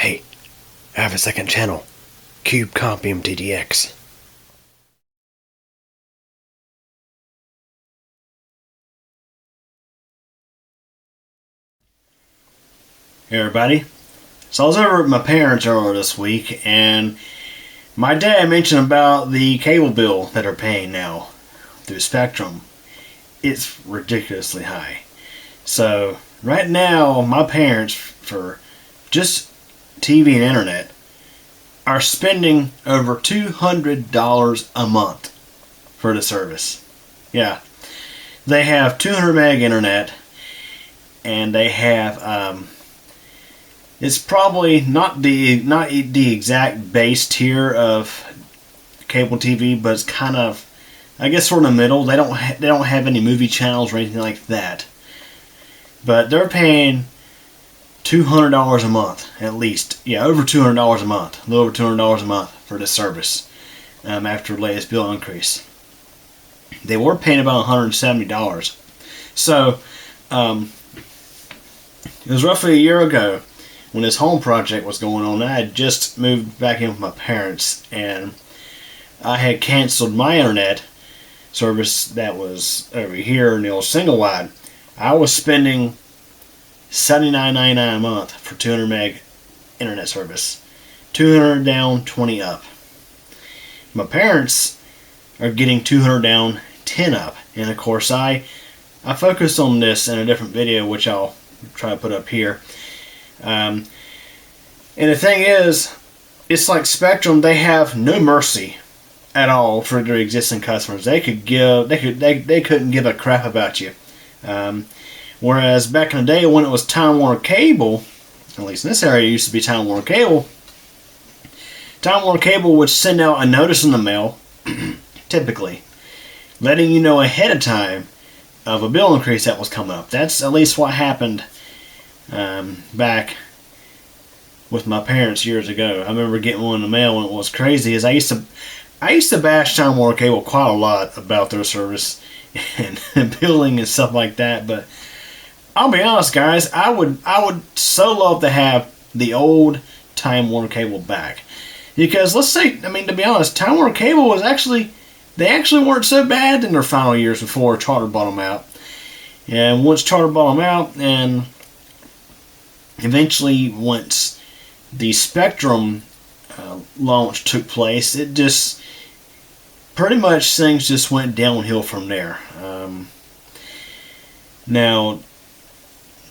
Hey, I have a second channel. Cube Compium TDX. Hey everybody. So I was over at my parents earlier this week, and my dad mentioned about the cable bill that they're paying now through Spectrum. It's ridiculously high. So right now, my parents, for just TV and internet, are spending over $200 a month for the service. Yeah, they have 200 meg internet, and they have it's probably not the exact base tier of cable TV, but it's kind of, I guess, sort of in the middle. They don't have any movie channels or anything like that, but they're paying $200 a month at least. Yeah, over $200 a month, a little over $200 a month for this service. After the latest bill increase, they were paying about $170. So it was roughly a year ago when this home project was going on. I had just moved back in with my parents, and I had canceled my internet service that was over here in the old single wide. I was spending $79.99 a month for 200 meg internet service. 200 down, 20 up. My parents are getting 200 down, 10 up. And of course I focused on this in a different video, which I'll try to put up here. And the thing is, it's like Spectrum. They have no mercy at all for their existing customers. They couldn't give a crap about you. Whereas back in the day when it was Time Warner Cable, at least in this area it used to be Time Warner Cable. Time Warner Cable would send out a notice in the mail, typically, letting you know ahead of time of a bill increase that was coming up. That's at least what happened back with my parents years ago. I remember getting one in the mail, and it was crazy. Is I used to bash Time Warner Cable quite a lot about their service and billing and stuff like that. But I'll be honest, guys, I would so love to have the old Time Warner Cable back, because let's say, I mean, to be honest, Time Warner Cable was actually weren't so bad in their final years before Charter bought them out. And once Charter bought them out, and eventually once the Spectrum launch took place, it just pretty much things just went downhill from there. Now,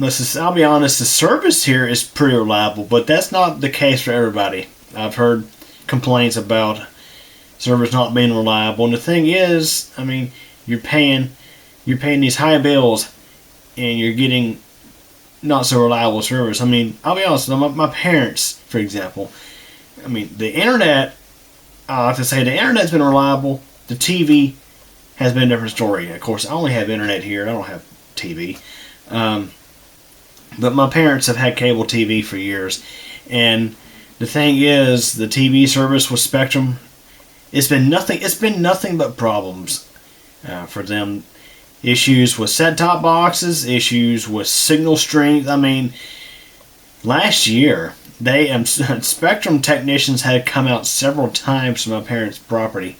I'll be honest, the service here is pretty reliable, but that's not the case for everybody. I've heard complaints about service not being reliable, and the thing is, I mean, you're paying these high bills, and you're getting not so reliable service. I mean, I'll be honest, my parents, for example, I mean, the internet, I have to say, the internet's been reliable. The TV has been a different story. Of course, I only have internet here. I don't have TV. But my parents have had cable TV for years. And the thing is, the TV service with Spectrum, it's been nothing but problems for them. Issues with set-top boxes, issues with signal strength. I mean, last year, Spectrum technicians had come out several times to my parents' property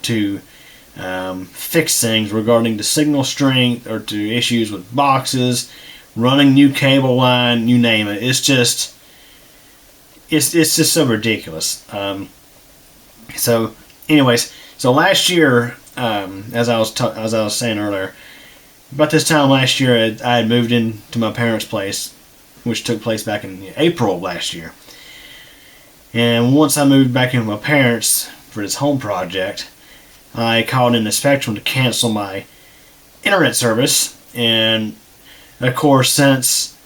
to fix things regarding the signal strength or to issues with boxes, running new cable line, you name it. It's just so ridiculous. So, anyways, so last year, as I was saying earlier, about this time last year, I had moved into my parents' place, which took place back in April of last year. And once I moved back in with my parents for this home project, I called in the Spectrum to cancel my internet service. And of course, since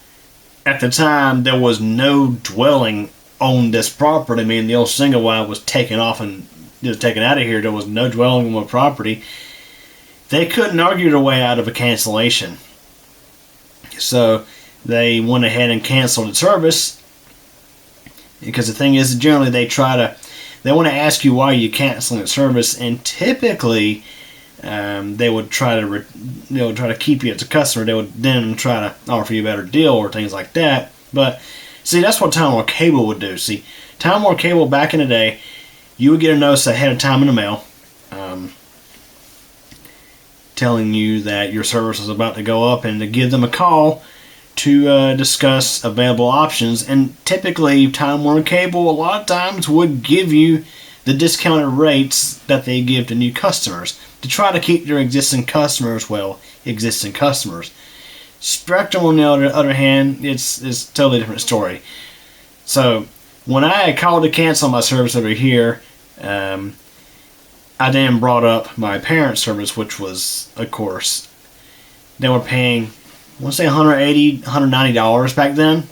at the time there was no dwelling on this property, I mean, the old single wide was taken off and it was taken out of here, there was no dwelling on my property, they couldn't argue their way out of a cancellation. So they went ahead and canceled the service, because the thing is, generally they want to ask you why you canceling the service, and typically they would try to keep you as a customer. They would then try to offer you a better deal or things like that. But See, that's what Time Warner Cable would do. See, Time Warner Cable back in the day, you would get a notice ahead of time in the mail, telling you that your service was about to go up, and to give them a call to discuss available options. And typically, Time Warner Cable a lot of times would give you the discounted rates that they give to new customers to try to keep their existing customers, existing customers. Spectrum, on the other hand, it's a totally different story. So, when I had called to cancel my service over here, I then brought up my parents' service, which was, of course, they were paying, I want to say $180, $190 back then.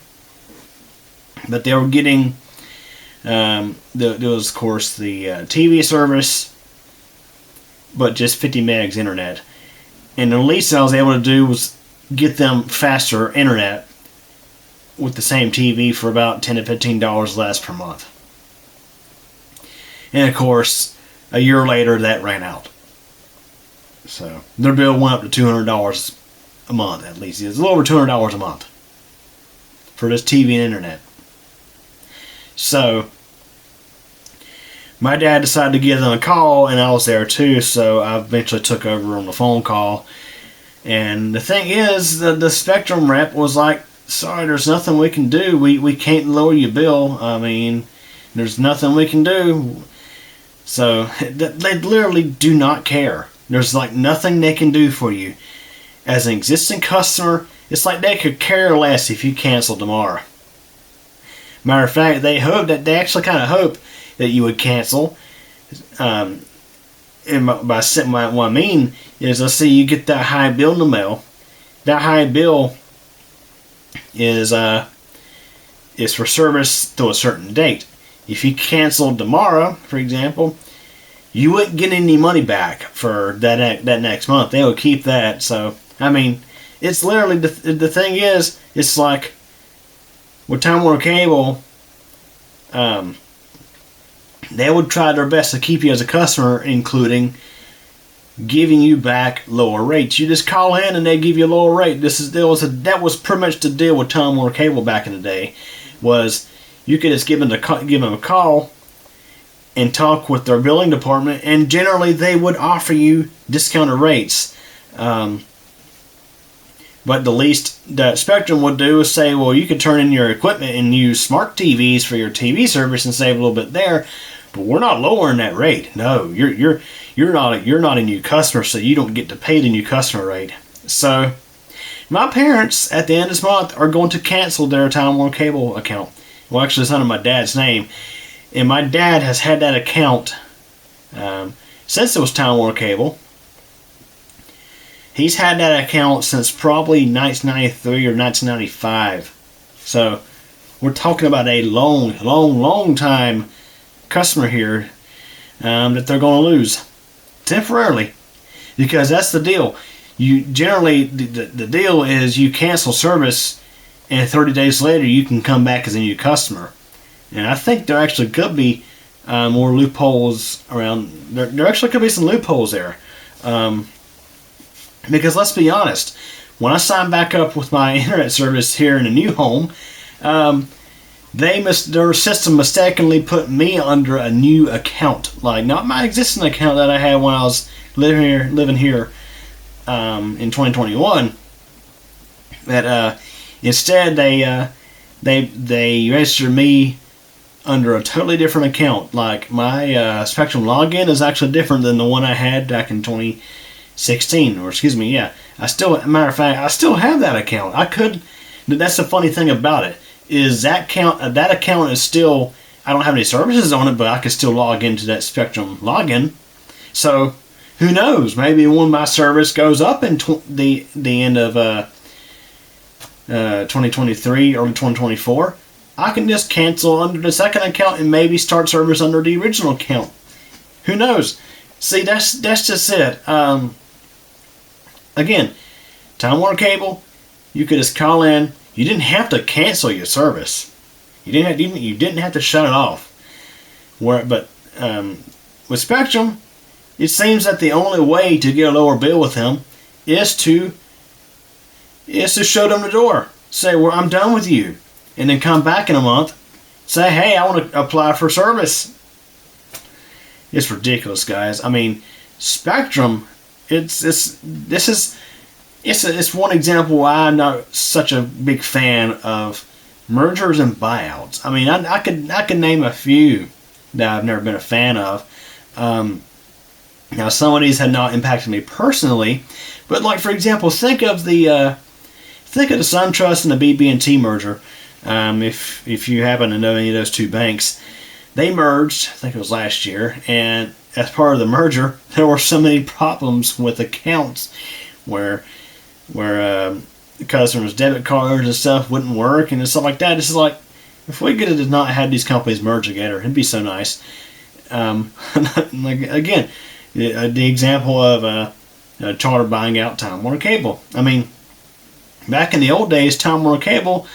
But they were getting, there was, of course, the TV service, but just 50 megs internet. And the least I was able to do was get them faster internet with the same TV for about $10 to $15 less per month. And, of course, a year later, that ran out. So their bill went up to $200 a month, at least. It's a little over $200 a month for this TV and internet. So my dad decided to give them a call, and I was there too, so I eventually took over on the phone call. And the thing is, the Spectrum rep was like, sorry, there's nothing we can do. We can't lower your bill. I mean, there's nothing we can do. So they literally do not care. There's like nothing they can do for you. As an existing customer, it's like they could care less if you cancel tomorrow. Matter of fact, they actually kind of hope that you would cancel. And by what I mean is, let's say you get that high bill in the mail. That high bill is for service to a certain date. If you canceled tomorrow, for example, you wouldn't get any money back for that next month. They would keep that. So, I mean, it's literally, the thing is, it's like with Time Warner Cable, they would try their best to keep you as a customer, including giving you back lower rates. You just call in and they give you a lower rate. That was pretty much the deal with Time Warner Cable back in the day. Was you could just give them a call and talk with their billing department, and generally they would offer you discounted rates. But the least that Spectrum would do is say, well, you could turn in your equipment and use smart TVs for your TV service and save a little bit there, but we're not lowering that rate. No, you're not a new customer, so you don't get to pay the new customer rate. So my parents at the end of this month are going to cancel their Time Warner Cable account. Well, actually, it's under my dad's name. And my dad has had that account since it was Time Warner Cable. He's had that account since probably 1993 or 1995. So we're talking about a long time customer here that they're going to lose temporarily. Because that's the deal. You generally, the deal is you cancel service, and 30 days later, you can come back as a new customer. And I think there actually could be more loopholes around. There actually could be some loopholes there. Because let's be honest, when I signed back up with my internet service here in the new home, their system mistakenly put me under a new account. Like, not my existing account that I had when I was living here in 2021. That instead they registered me under a totally different account. Like, my Spectrum login is actually different than the one I had back in 2016, or excuse me, yeah. Matter of fact, I still have that account. That's the funny thing about it, is that account is still, I don't have any services on it, but I can still log into that Spectrum login. So, who knows? Maybe when my service goes up in the end of 2023, early 2024, I can just cancel under the second account and maybe start service under the original account. Who knows? See, that's just it. Again, Time Warner Cable, you could just call in. You didn't have to cancel your service. You didn't have to shut it off. But with Spectrum, it seems that the only way to get a lower bill with them is to show them the door. Say, well, I'm done with you. and then come back in a month, say, hey, I want to apply for service. It's ridiculous, guys. I mean, Spectrum, it's one example why I'm not such a big fan of mergers and buyouts. I mean, I could name a few that I've never been a fan of. Now, some of these have not impacted me personally, but like for example, think of the SunTrust and the BB&T merger. If you happen to know any of those two banks, they merged. I think it was last year, and as part of the merger, there were so many problems with accounts where the customers' debit cards and stuff wouldn't work and stuff like that. It's like, if we could have not had these companies merge together, it'd be so nice. Like again, the example of Charter buying out Time Warner Cable. I mean, back in the old days, Time Warner Cable,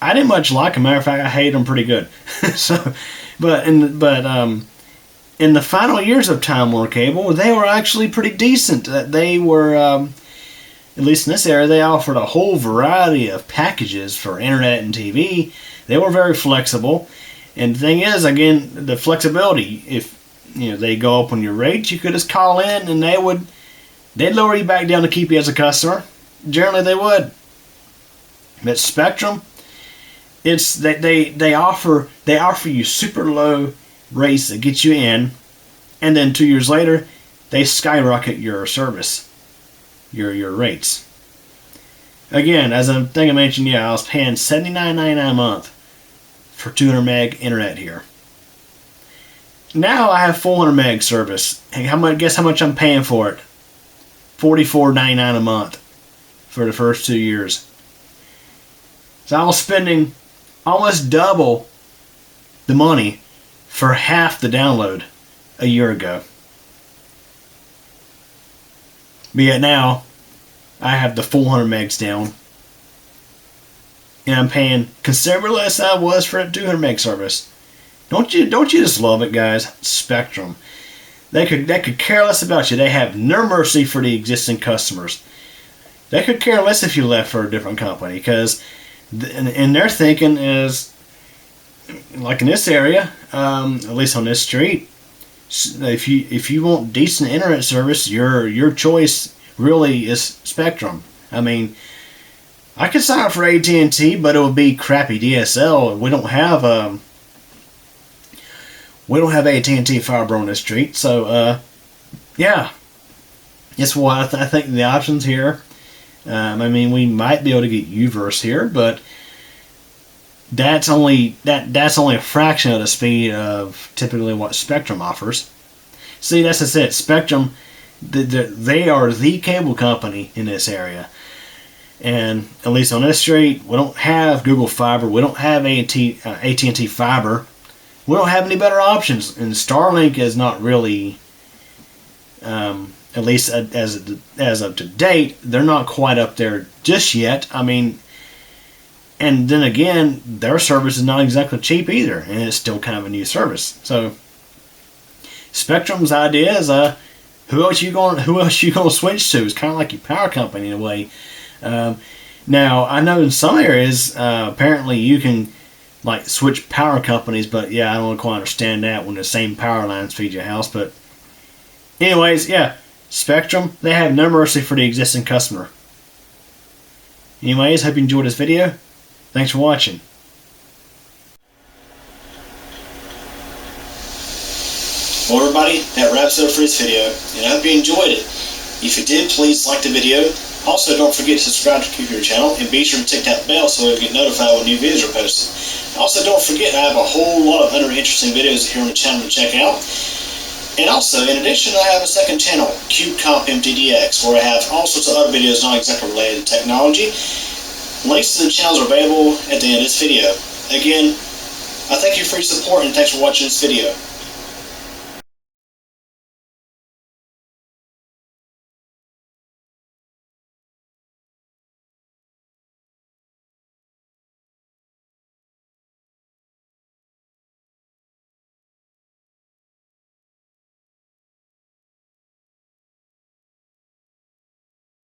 I didn't much like them. Matter of fact, I hated them pretty good. But in the final years of Time Warner Cable, they were actually pretty decent. They were, at least in this area, they offered a whole variety of packages for internet and TV. They were very flexible. And the thing is, again, the flexibility. If they go up on your rates, you could just call in and they'd lower you back down to keep you as a customer. Generally, they would. But Spectrum, it's they offer you super low rates that get you in, and then 2 years later, they skyrocket your service, your rates. Again, as I think I mentioned, I was paying $79.99 a month for 200 meg internet here. Now I have 400 meg service. And guess how much I'm paying for it? $44.99 a month for the first 2 years. So I was spending almost double the money for half the download a year ago. But yet now I have the 400 megs down, and I'm paying considerably less than I was for a 200 meg service. Don't you just love it, guys? Spectrum. They could care less about you. They have no mercy for the existing customers. They could care less if you left for a different company, because and their thinking is, like in this area, at least on this street, if you want decent internet service, your choice really is Spectrum. I mean, I could sign up for AT&T, but it would be crappy DSL. We don't have AT&T fiber on this street, so that's why I think the options here. I mean, we might be able to get Uverse here, but that's only a fraction of the speed of typically what Spectrum offers. See, that's just it. Spectrum, they are the cable company in this area, and at least on this street, we don't have Google Fiber, we don't have AT&T Fiber, we don't have any better options, and Starlink is not really. At least as of to date, they're not quite up there just yet. I mean, and then again, their service is not exactly cheap either, and it's still kind of a new service. So, Spectrum's idea is, who else you gonna switch to? It's kind of like your power company in a way. Now, I know in some areas, apparently you can switch power companies, but I don't quite understand that when the same power lines feed your house. But anyways, Spectrum, they have no mercy for the existing customer. Anyways, hope you enjoyed this video. Thanks for watching. Well, everybody, that wraps it up for this video, and I hope you enjoyed it. If you did, please like the video. Also, don't forget to subscribe to your channel, and be sure to tick that bell so you'll get notified when new videos are posted. Also, don't forget, I have a whole lot of other interesting videos here on the channel to check out. And also, in addition, I have a second channel, CubeCompMTDX, where I have all sorts of other videos not exactly related to technology. Links to the channels are available at the end of this video. Again, I thank you for your support and thanks for watching this video.